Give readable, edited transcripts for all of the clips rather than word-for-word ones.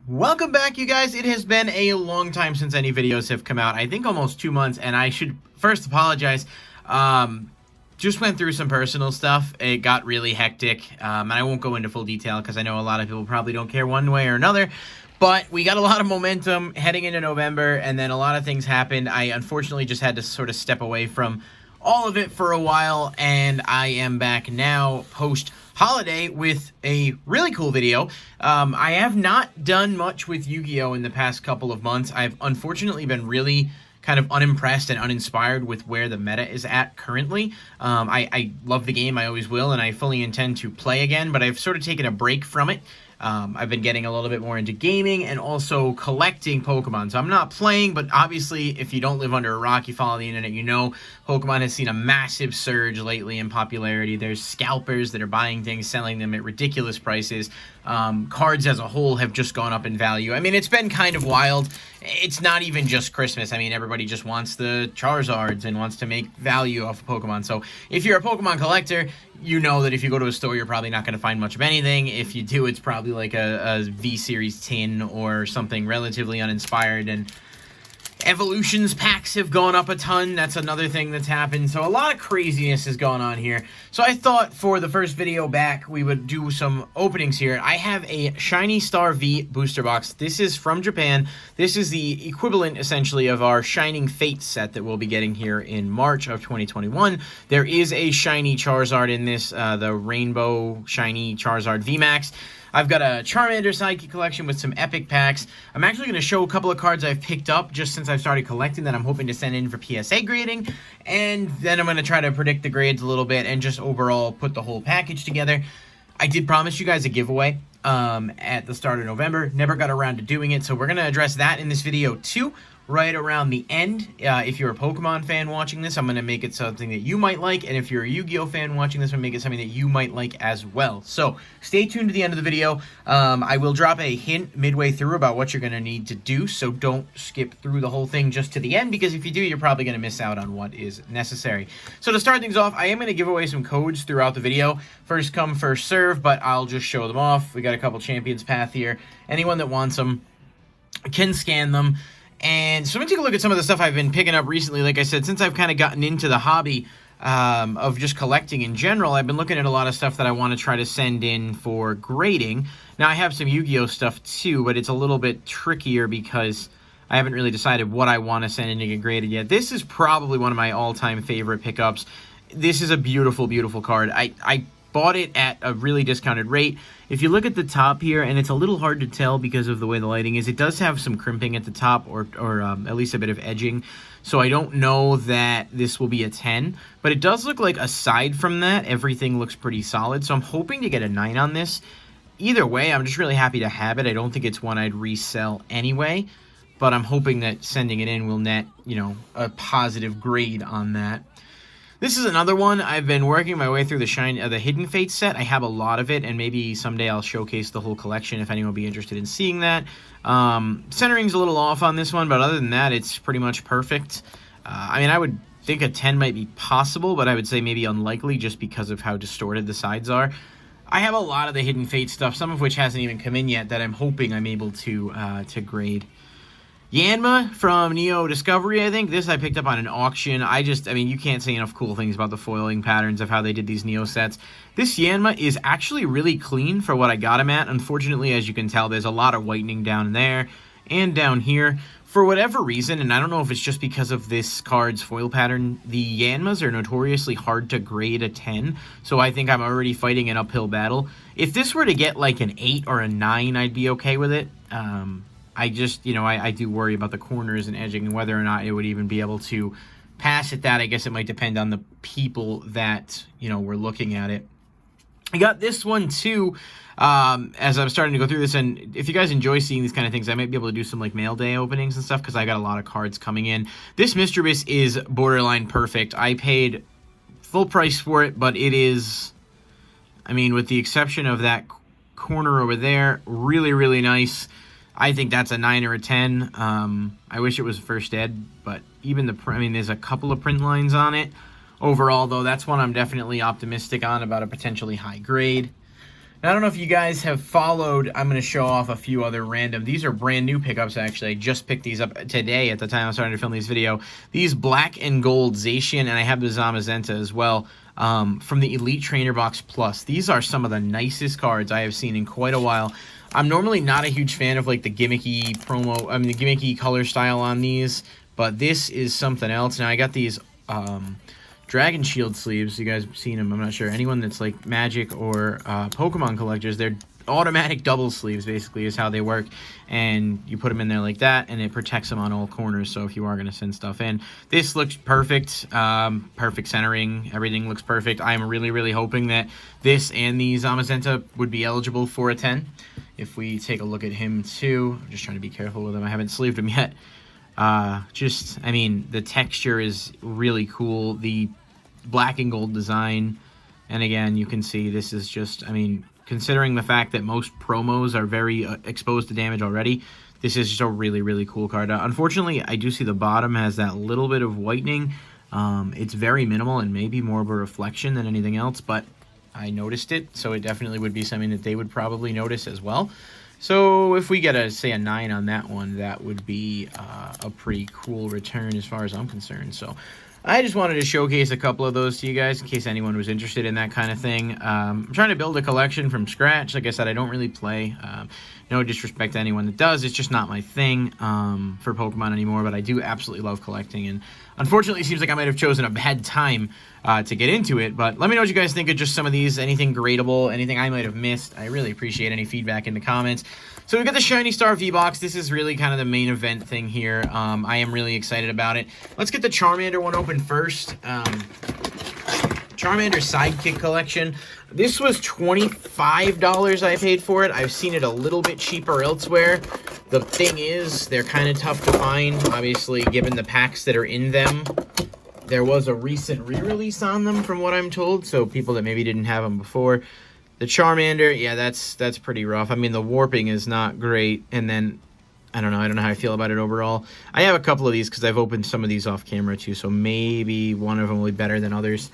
Welcome back, you guys. It has been a long time since any videos have come out. I think almost 2 months, and I should first apologize. Just went through some personal stuff. It got really hectic, and I won't go into full detail because I know a lot of people probably don't care one way or another. But we got a lot of momentum heading into November, and then a lot of things happened. I unfortunately just had to sort of step away from all of it for a while, and I am back now post-holiday with a really cool video. I have not done much with Yu-Gi-Oh! In the past couple of months. I've unfortunately been really kind of unimpressed and uninspired with where the meta is at currently. I love the game, I always will, and I fully intend to play again, but I've sort of taken a break from it. I've been getting a little bit more into gaming and also collecting Pokemon. So I'm not playing, but obviously if you don't live under a rock, you follow the internet, you know Pokemon has seen a massive surge lately in popularity. There's scalpers that are buying things, selling them at ridiculous prices. Cards as a whole have just gone up in value. I mean, it's been kind of wild. It's not even just Christmas. I mean, everybody just wants the Charizards and wants to make value off of Pokemon. So if you're a Pokemon collector, you know that if you go to a store, you're probably not going to find much of anything. If you do, it's probably like a V-Series tin or something relatively uninspired. And Evolutions packs have gone up a ton. That's another thing that's happened. So a lot of craziness has gone on here. So I thought for the first video back, we would do some openings here. I have a Shiny Star V booster box. This is from Japan. This is the equivalent, essentially, of our Shining Fate set that we'll be getting here in March of 2021. There is a Shiny Charizard in this, the Rainbow Shiny Charizard VMAX. I've got a Charmander Psychic collection with some epic packs. I'm actually going to show a couple of cards I've picked up just since I've started collecting that I'm hoping to send in for PSA grading. And then I'm going to try to predict the grades a little bit and just overall put the whole package together. I did promise you guys a giveaway at the start of November. Never got around to doing it, so we're going to address that in this video too. Right around the end, if you're a Pokemon fan watching this, I'm going to make it something that you might like, and if you're a Yu-Gi-Oh fan watching this, I'm going to make it something that you might like as well. So, stay tuned to the end of the video. I will drop a hint midway through about what you're going to need to do, so don't skip through the whole thing just to the end, because if you do, you're probably going to miss out on what is necessary. So, to start things off, I am going to give away some codes throughout the video. First come, first serve, but I'll just show them off. We got a couple Champions Path here. Anyone that wants them can scan them. And so I'm going to take a look at some of the stuff I've been picking up recently. Like I said, since I've kind of gotten into the hobby of just collecting in general, I've been looking at a lot of stuff that I want to try to send in for grading. Now, I have some Yu-Gi-Oh stuff too, but it's a little bit trickier because I haven't really decided what I want to send in to get graded yet. This is probably one of my all-time favorite pickups. This is a beautiful, beautiful card. I bought it at a really discounted rate. If you look at the top here, and it's a little hard to tell because of the way the lighting is, it does have some crimping at the top, or at least a bit of edging. So I don't know that this will be a 10, but it does look like aside from that, everything looks pretty solid. So I'm hoping to get a 9 on this. Either way, I'm just really happy to have it. I don't think it's one I'd resell anyway, but I'm hoping that sending it in will net, you know, a positive grade on that. This is another one. I've been working my way through the Hidden Fate set. I have a lot of it, and maybe someday I'll showcase the whole collection if anyone would be interested in seeing that. Centering's a little off on this one, but other than that, it's pretty much perfect. I mean, I would think a 10 might be possible, but I would say maybe unlikely just because of how distorted the sides are. I have a lot of the Hidden Fate stuff, some of which hasn't even come in yet, that I'm hoping I'm able to grade. Yanma from Neo Discovery, I think. This I picked up on an auction. I mean, you can't say enough cool things about the foiling patterns of how they did these Neo sets. This Yanma is actually really clean for what I got him at. Unfortunately, as you can tell, there's a lot of whitening down there and down here. For whatever reason, and I don't know if it's just because of this card's foil pattern, the Yanmas are notoriously hard to grade a 10, so I think I'm already fighting an uphill battle. If this were to get like an 8 or a 9, I'd be okay with it. I just, you know, I do worry about the corners and edging and whether or not it would even be able to pass at that. I guess it might depend on the people that, you know, were looking at it. I got this one too, as I'm starting to go through this, and if you guys enjoy seeing these kind of things, I might be able to do some like mail day openings and stuff because I got a lot of cards coming in. This Mischievous is borderline perfect. I paid full price for it, but it is, I mean, with the exception of that corner over there, really, really nice. I think that's a 9 or a 10. I wish it was first ed, but even I mean, there's a couple of print lines on it. Overall, though, that's one I'm definitely optimistic on about a potentially high grade. Now, I don't know if you guys have followed. I'm going to show off a few other random. These are brand new pickups, actually. I just picked these up today at the time I'm starting to film this video. These black and gold Zacian, and I have the Zamazenta as well, from the Elite Trainer Box Plus. These are some of the nicest cards I have seen in quite a while. I'm normally not a huge fan of like the gimmicky the gimmicky color style on these, but this is something else. Now, I got these Dragon Shield sleeves. You guys have seen them. I'm not sure. Anyone that's like Magic or Pokemon collectors, they're automatic double sleeves, basically, is how they work. And you put them in there like that, and it protects them on all corners. So if you are going to send stuff in, this looks perfect. Perfect centering. Everything looks perfect. I'm really, really hoping that this and the Zamazenta would be eligible for a 10. If we take a look at him, too. I'm just trying to be careful with him. I haven't sleeved him yet. I mean, the texture is really cool. The black and gold design, and again, you can see this is just, I mean, considering the fact that most promos are very exposed to damage already, this is just a really, really cool card. Unfortunately, I do see the bottom has that little bit of whitening. It's very minimal and maybe more of a reflection than anything else, but I noticed it, so it definitely would be something that they would probably notice as well. So if we get say a 9 on that one, that would be a pretty cool return as far as I'm concerned. So I just wanted to showcase a couple of those to you guys in case anyone was interested in that kind of thing. I'm trying to build a collection from scratch. Like I said, I don't really play. No disrespect to anyone that does. It's just not my thing for Pokemon anymore, but I do absolutely love collecting. And unfortunately, it seems like I might have chosen a bad time to get into it. But let me know what you guys think of just some of these. Anything gradable, anything I might have missed. I really appreciate any feedback in the comments. So we got the Shiny Star V-Box. This is really kind of the main event thing here. I am really excited about it. Let's get the Charmander one open first. Charmander Sidekick Collection. This was $25 I paid for it. I've seen it a little bit cheaper elsewhere. The thing is, they're kind of tough to find, obviously, given the packs that are in them. There was a recent re-release on them, from what I'm told, so people that maybe didn't have them before. The Charmander, yeah, that's pretty rough. I mean, the warping is not great, and then I don't know how I feel about it overall. I have a couple of these because I've opened some of these off camera too, so maybe one of them will be better than others.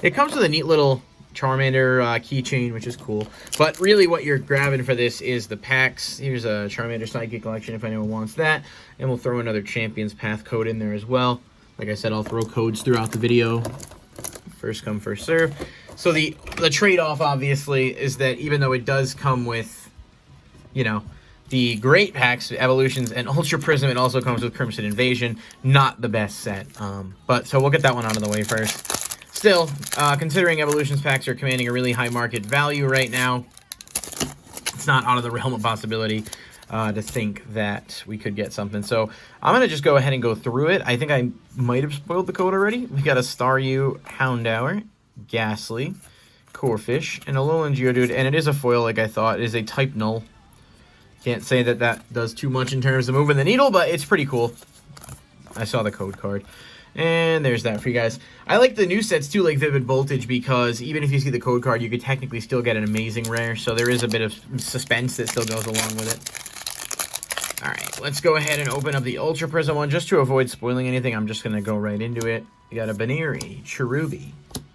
It comes with a neat little Charmander keychain, which is cool. But really what you're grabbing for this is the packs. Here's a Charmander Sidekick Collection if anyone wants that. And we'll throw another Champions Path code in there as well. Like I said, I'll throw codes throughout the video. First come, first serve. So the trade-off, obviously, is that even though it does come with, you know, the great packs, Evolutions, and Ultra Prism, it also comes with Crimson Invasion. Not the best set. But so we'll get that one out of the way first. Still, considering Evolutions packs are commanding a really high market value right now, it's not out of the realm of possibility to think that we could get something. So I'm going to just go ahead and go through it. I think I might have spoiled the code already. We got a Staryu, Houndour, Ghastly, Corphish, and a Alolan Geodude, and it is a foil like I thought. It is a type null. Can't say that that does too much in terms of moving the needle, but it's pretty cool. I saw the code card. And there's that for you guys. I like the new sets too, like Vivid Voltage, because even if you see the code card, you could technically still get an amazing rare, so there is a bit of suspense that still goes along with it. Alright, let's go ahead and open up the Ultra Prism one. Just to avoid spoiling anything, I'm just going to go right into it. We got a Baneri, Cherubi,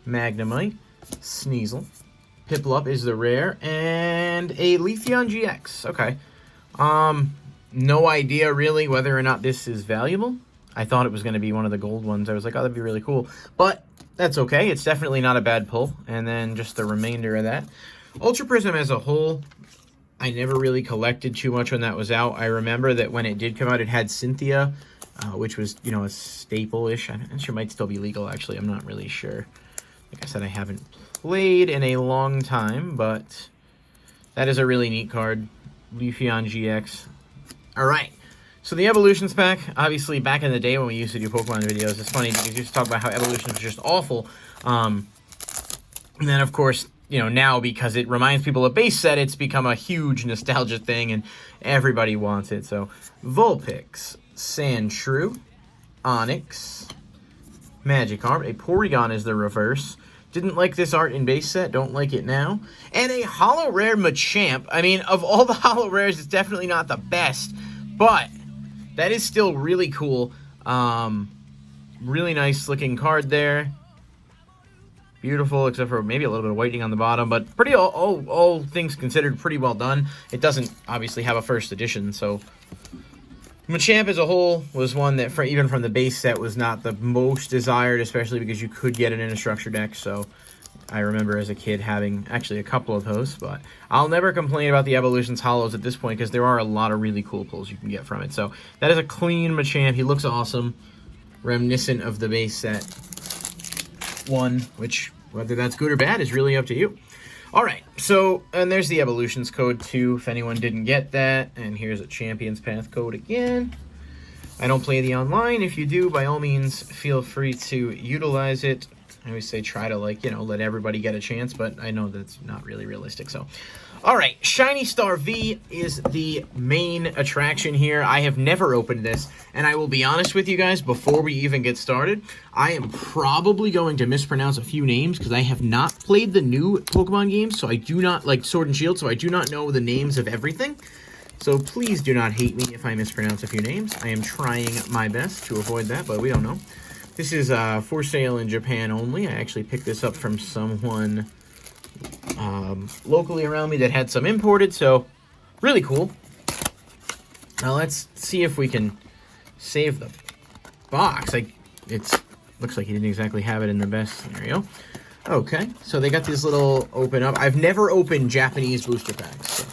Magnemite, Sneasel, Piplup is the rare, and a Leafeon GX. Okay. No idea really whether or not this is valuable. I thought it was going to be one of the gold ones. I was like, oh, that'd be really cool. But that's okay. It's definitely not a bad pull. And then just the remainder of that. Ultra Prism as a whole, I never really collected too much when that was out. I remember that when it did come out, it had Cynthia, which was, you know, a staple-ish. I'm sure it might still be legal, actually. I'm not really sure. Like I said, I haven't played in a long time, but that is a really neat card. Leafeon GX. All right. So the Evolutions pack, obviously back in the day when we used to do Pokemon videos, it's funny because you used to talk about how Evolutions was just awful. And then, of course, you know, now because it reminds people of base set, it's become a huge nostalgia thing and everybody wants it. So Vulpix, Sandshrew, Onix, Magikarp, a Porygon is the reverse. Didn't like this art in base set, don't like it now. And a Holo Rare Machamp. I mean, of all the Holo Rares, it's definitely not the best, but that is still really cool. Really nice looking card there. Beautiful, except for maybe a little bit of whitening on the bottom, but pretty all things considered, pretty well done. It doesn't obviously have a first edition, so Machamp as a whole was one that, even from the base set, was not the most desired, especially because you could get it in a structure deck. So I remember as a kid having actually a couple of those, but I'll never complain about the Evolutions Hollows at this point because there are a lot of really cool pulls you can get from it. So that is a clean Machamp. He looks awesome, reminiscent of the base set one, which whether that's good or bad is really up to you. All right, so, and there's the Evolutions code too, if anyone didn't get that. And here's a Champions Path code again. I don't play the online. If you do, by all means, feel free to utilize it. I always say try to, like, you know, let everybody get a chance, but I know that's not really realistic, so. All right, Shiny Star V is the main attraction here. I have never opened this, and I will be honest with you guys, before we even get started, I am probably going to mispronounce a few names, because I have not played the new Pokemon games, so I do not, like Sword and Shield, so I do not know the names of everything. So please do not hate me if I mispronounce a few names. I am trying my best to avoid that, but we don't know. This is for sale in Japan only. I actually picked this up from someone locally around me that had some imported, so really cool. Now let's see if we can save the box. Like, looks like he didn't exactly have it in the best scenario. Okay, so they got these little open up. I've never opened Japanese booster packs. So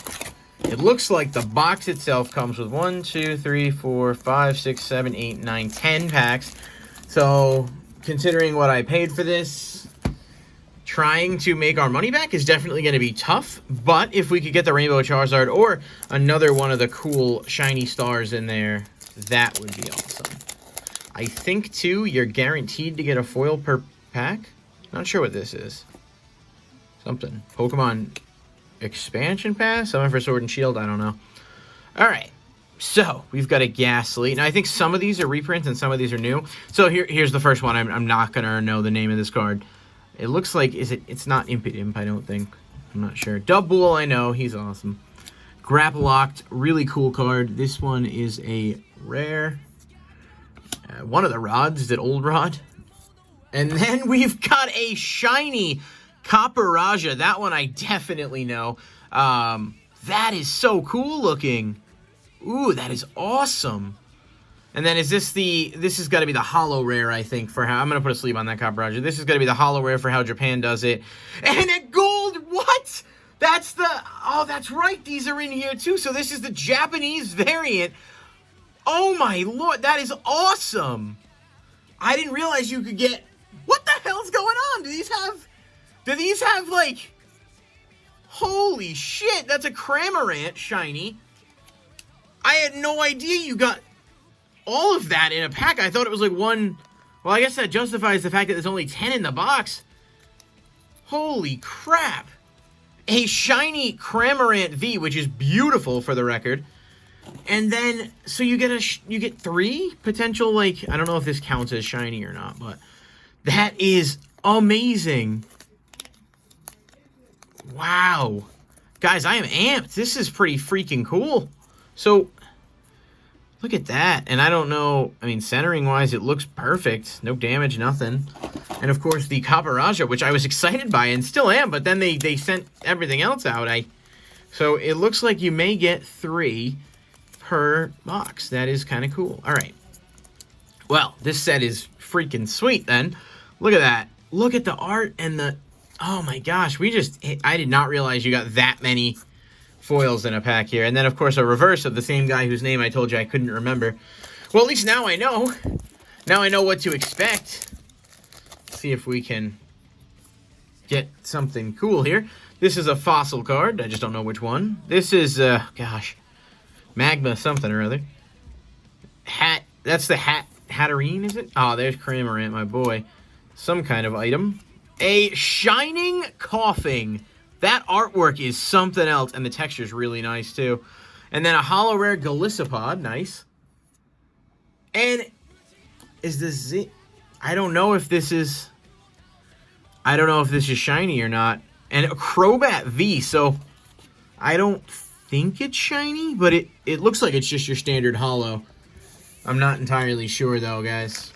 it looks like the box itself comes with 1, 2, 3, 4, 5, 6, 7, 8, 9, 10 packs. So considering what I paid for this, trying to make our money back is definitely going to be tough, but if we could get the Rainbow Charizard or another one of the cool shiny stars in there, that would be awesome. I think, too, you're guaranteed to get a foil per pack. Not sure what this is. Something. Pokemon Expansion Pass? Something for Sword and Shield? I don't know. Alright, so we've got a Ghastly. Now, I think some of these are reprints and some of these are new. So here's the first one. I'm not going to know the name of this card. It looks like, it's not Impidimp, I don't think. I'm not sure. Dubwool, I know. He's awesome. Grapplocked, really cool card. This one is a rare. One of the rods, is it Old Rod? And then we've got a shiny Copper-Raja. That one I definitely know. That is so cool looking. Ooh, that is awesome. And then is this has got to be the holo rare, I think, for how, I'm going to put a sleeve on that Copper-Raja. This is going to be the holo rare for how Japan does it. And a gold, what? That's oh, that's right, these are in here too. So this is the Japanese variant. Oh my lord, that is awesome. I didn't realize you could get, what the hell's going on? Do these have like, holy shit, that's a Cramorant shiny. I had no idea you got all of that in a pack. I thought it was like one. Well, I guess that justifies the fact that there's only 10 in the box. Holy crap. A shiny Cramorant V, which is beautiful for the record. And then, so you get 3 potential, like, I don't know if this counts as shiny or not, but that is amazing. Wow. Guys, I am amped. This is pretty freaking cool. So, look at that. And I don't know, I mean, centering-wise, it looks perfect. No damage, nothing. And, of course, the Copper-Raja, which I was excited by and still am, but then they sent everything else out. So, it looks like you may get 3 per box. That is kind of cool. All right. Well, this set is freaking sweet, then. Look at that. Look at the art and the... Oh, my gosh. I did not realize you got that many foils in a pack here. And then, of course, a reverse of the same guy whose name I told you I couldn't remember. Well, at least now I know. Now I know what to expect. Let's see if we can get something cool here. This is a fossil card. I just don't know which one. This is, gosh, Magma something or other. That's the Hatterene, is it? Oh, there's Cramorant, my boy. Some kind of item. A Shining Coughing. That artwork is something else, and the texture is really nice, too. And then a holo rare Golisopod. Nice. And is this... I don't know if this is... I don't know if this is shiny or not. And a Crobat V, so... I don't think it's shiny, but it looks like it's just your standard holo. I'm not entirely sure, though, guys.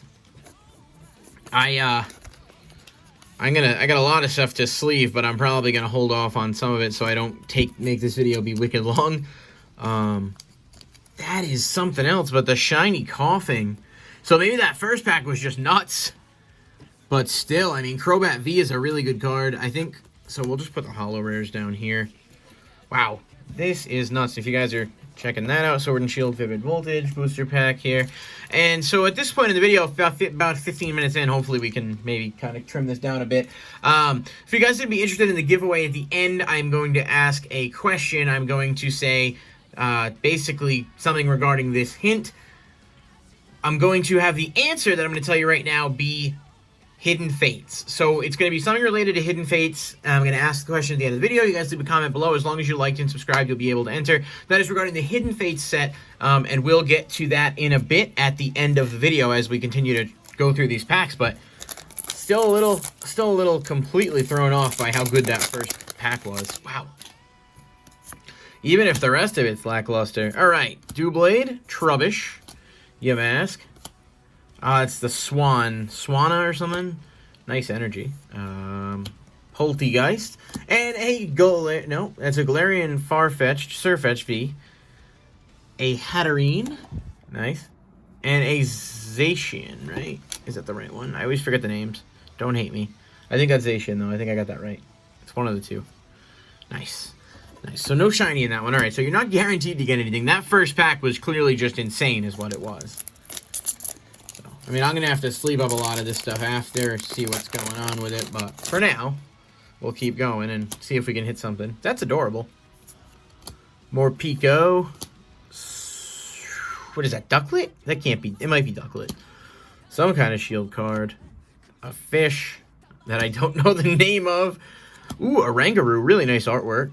I got a lot of stuff to sleeve, but I'm probably gonna hold off on some of it so I don't make this video be wicked long. That is something else, but the shiny coughing. So maybe that first pack was just nuts. But still, I mean, Crobat V is a really good card. I think, so we'll just put the holo rares down here. Wow, this is nuts. If you guys are checking that out, Sword and Shield Vivid Voltage booster pack here. And so at this point in the video, about 15 minutes in, hopefully we can maybe kind of trim this down a bit. If you guys would be interested in the giveaway at the end, I'm going to ask a question. I'm going to say basically something regarding this hint. I'm going to have the answer that I'm going to tell you right now be Hidden Fates. So it's going to be something related to Hidden Fates. I'm going to ask the question at the end of the video. You guys leave a comment below. As long as you liked and subscribed, you'll be able to enter. That is regarding the Hidden Fates set, and we'll get to that in a bit at the end of the video as we continue to go through these packs. But still a little completely thrown off by how good that first pack was. Wow. Even if the rest of it's lackluster. All right, Doublade, Trubbish, Yamask. It's the Swanna or something. Nice energy. Poltegeist. And a that's a Galarian Farfetch'd, Surfetch'd V. A Hatterene. Nice. And a Zacian, right? Is that the right one? I always forget the names. Don't hate me. I think that's Zacian, though. I think I got that right. It's one of the two. Nice. Nice. So no shiny in that one. All right, so you're not guaranteed to get anything. That first pack was clearly just insane is what it was. I mean, I'm going to have to sleeve up a lot of this stuff after, see what's going on with it. But for now, we'll keep going and see if we can hit something. That's adorable. More Pico. What is that, Ducklet? That can't be. It might be Ducklet. Some kind of shield card. A fish that I don't know the name of. Ooh, a Rangaroo. Really nice artwork.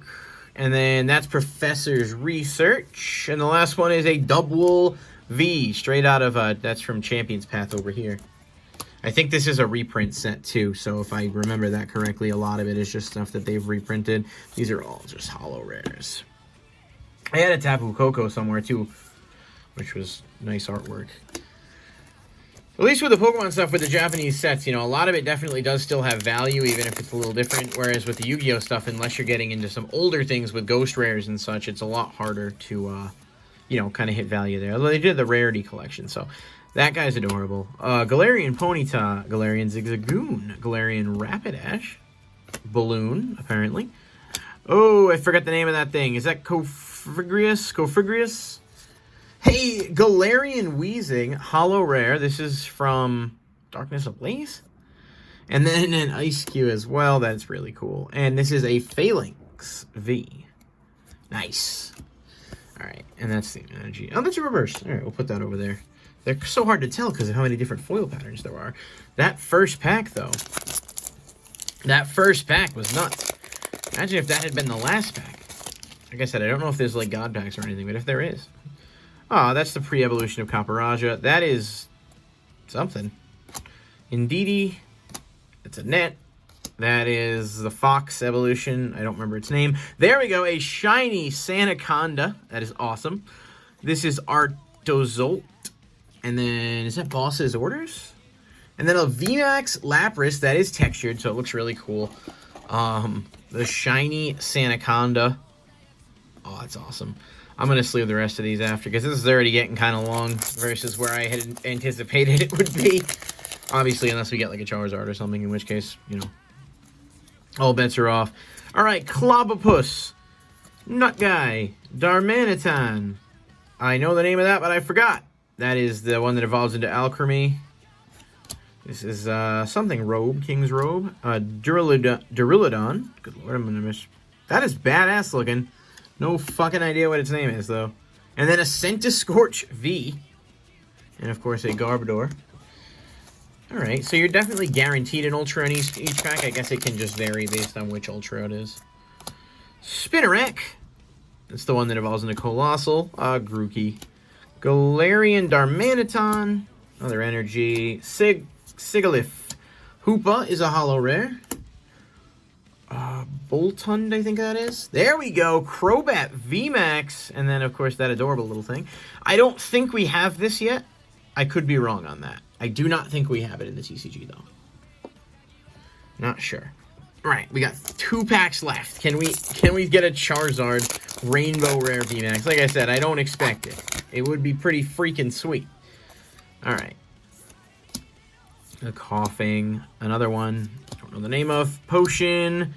And then that's Professor's Research. And the last one is a Double V, straight out of, that's from Champion's Path over here. I think this is a reprint set, too, so if I remember that correctly, a lot of it is just stuff that they've reprinted. These are all just holo rares. I had a Tapu Koko somewhere, too, which was nice artwork. At least with the Pokemon stuff, with the Japanese sets, you know, a lot of it definitely does still have value, even if it's a little different, whereas with the Yu-Gi-Oh! Stuff, unless you're getting into some older things with Ghost Rares and such, it's a lot harder to, you know, kind of hit value there. Although they did the rarity collection, so that guy's adorable. Galarian Ponyta, Galarian Zigzagoon, Galarian Rapidash, Balloon, apparently. Oh, I forgot the name of that thing. Is that Cofrigrius? Hey, Galarian Weezing, holo rare. This is from Darkness Ablaze. And then an Ice Cube as well. That's really cool. And this is a Phalanx V. Nice. Alright, and that's the energy. Oh, that's a reverse. Alright, we'll put that over there. They're so hard to tell because of how many different foil patterns there are. That first pack, though. That first pack was nuts. Imagine if that had been the last pack. Like I said, I don't know if there's, like, God packs or anything, but if there is. Oh, that's the pre-evolution of Caparaja. That is something. Indeedee. It's a net. That is the Fox evolution. I don't remember its name. There we go. A shiny Sandaconda. That is awesome. This is Artozolt. And then, is that Boss's Orders? And then a VMAX Lapras. That is textured, so it looks really cool. The shiny Sandaconda. Oh, that's awesome. I'm going to sleeve the rest of these after, because this is already getting kind of long versus where I had anticipated it would be. Obviously, unless we get like a Charizard or something, in which case, you know, all bets are off. All right, Clobbopus, Nut Guy, Darmanitan. I know the name of that, but I forgot. That is the one that evolves into Alchemy. This is something Robe, King's Robe. Duraludon. Good lord, I'm gonna miss. That is badass looking. No fucking idea what its name is, though. And then a Centiskorch V. And, of course, a Garbodor. Alright, so you're definitely guaranteed an Ultra in each pack. I guess it can just vary based on which Ultra it is. Spinarak. That's the one that evolves into Colossal. Grookey. Galarian Darmanitan. Another energy. Sigalith. Hoopa is a holo rare. Boltund, I think that is. There we go. Crobat VMAX. And then, of course, that adorable little thing. I don't think we have this yet. I could be wrong on that. I do not think we have it in the TCG, though. Not sure. All right, we got 2 packs left. Can we get a Charizard Rainbow Rare VMAX? Like I said, I don't expect it. It would be pretty freaking sweet. All right. A Coughing. Another one. Don't know the name of. Potion.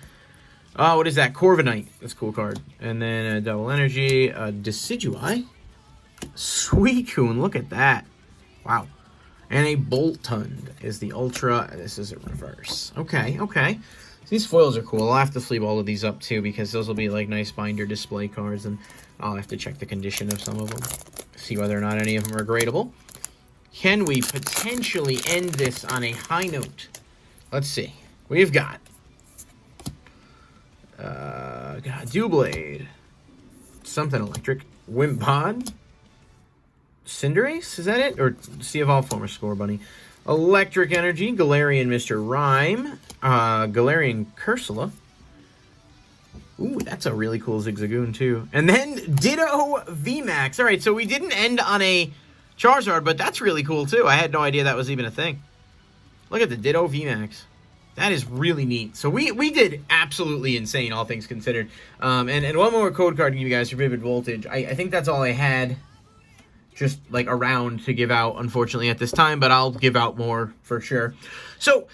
Oh, what is that? Corviknight. That's a cool card. And then a Double Energy. A Decidueye. Suicune. Look at that. Wow. And a Boltund is the Ultra. This is a reverse. Okay, okay. These foils are cool. I'll have to sleeve all of these up too because those will be like nice binder display cards, and I'll have to check the condition of some of them. See whether or not any of them are gradable. Can we potentially end this on a high note? Let's see. We've got Doublade, something electric, Wimpod, Cinderace, is that it? Or Sea Evolved former Score Bunny. Electric Energy, Galarian Mr. Rhyme, Galarian Cursula. Ooh, that's a really cool Zigzagoon too. And then Ditto VMAX. All right, so we didn't end on a Charizard, but that's really cool too. I had no idea that was even a thing. Look at the Ditto VMAX. That is really neat. So we did absolutely insane, all things considered. And one more code card to give you guys for Vivid Voltage. I think that's all I had just like around to give out, unfortunately, at this time, but I'll give out more for sure. So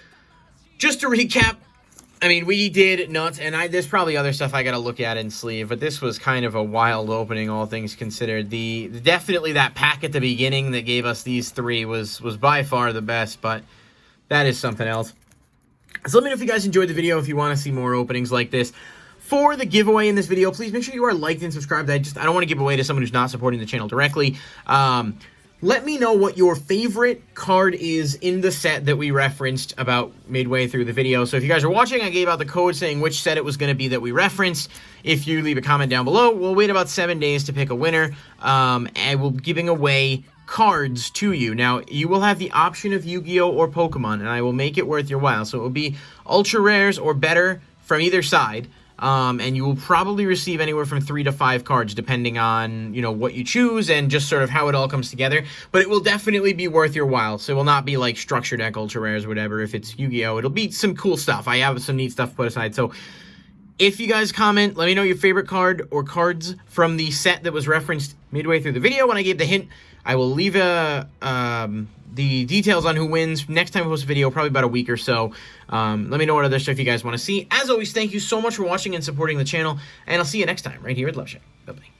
just to recap, I mean, we did nuts, and there's probably other stuff I got to look at and sleeve, but this was kind of a wild opening, all things considered. Definitely that pack at the beginning that gave us these 3 was by far the best, but that is something else. So let me know if you guys enjoyed the video, if you want to see more openings like this. For the giveaway in this video, please make sure you are liked and subscribed. I don't want to give away to someone who's not supporting the channel directly. Let me know what your favorite card is in the set that we referenced about midway through the video. So if you guys are watching, I gave out the code saying which set it was going to be that we referenced. If you leave a comment down below, we'll wait about 7 days to pick a winner. And we'll be giving away cards to you. Now, you will have the option of Yu-Gi-Oh! Or Pokemon, and I will make it worth your while. So it will be ultra rares or better from either side. And you will probably receive anywhere from 3 to 5 cards, depending on, you know, what you choose and just sort of how it all comes together. But it will definitely be worth your while. So it will not be like Structure Deck, Ultra Rares, or whatever. If it's Yu-Gi-Oh! It'll be some cool stuff. I have some neat stuff put aside. So if you guys comment, let me know your favorite card or cards from the set that was referenced midway through the video. When I gave the hint, I will leave the details on who wins next time I post a video, probably about a week or so. Let me know what other stuff you guys want to see. As always, thank you so much for watching and supporting the channel, and I'll see you next time right here at Loveshack. Bye-bye.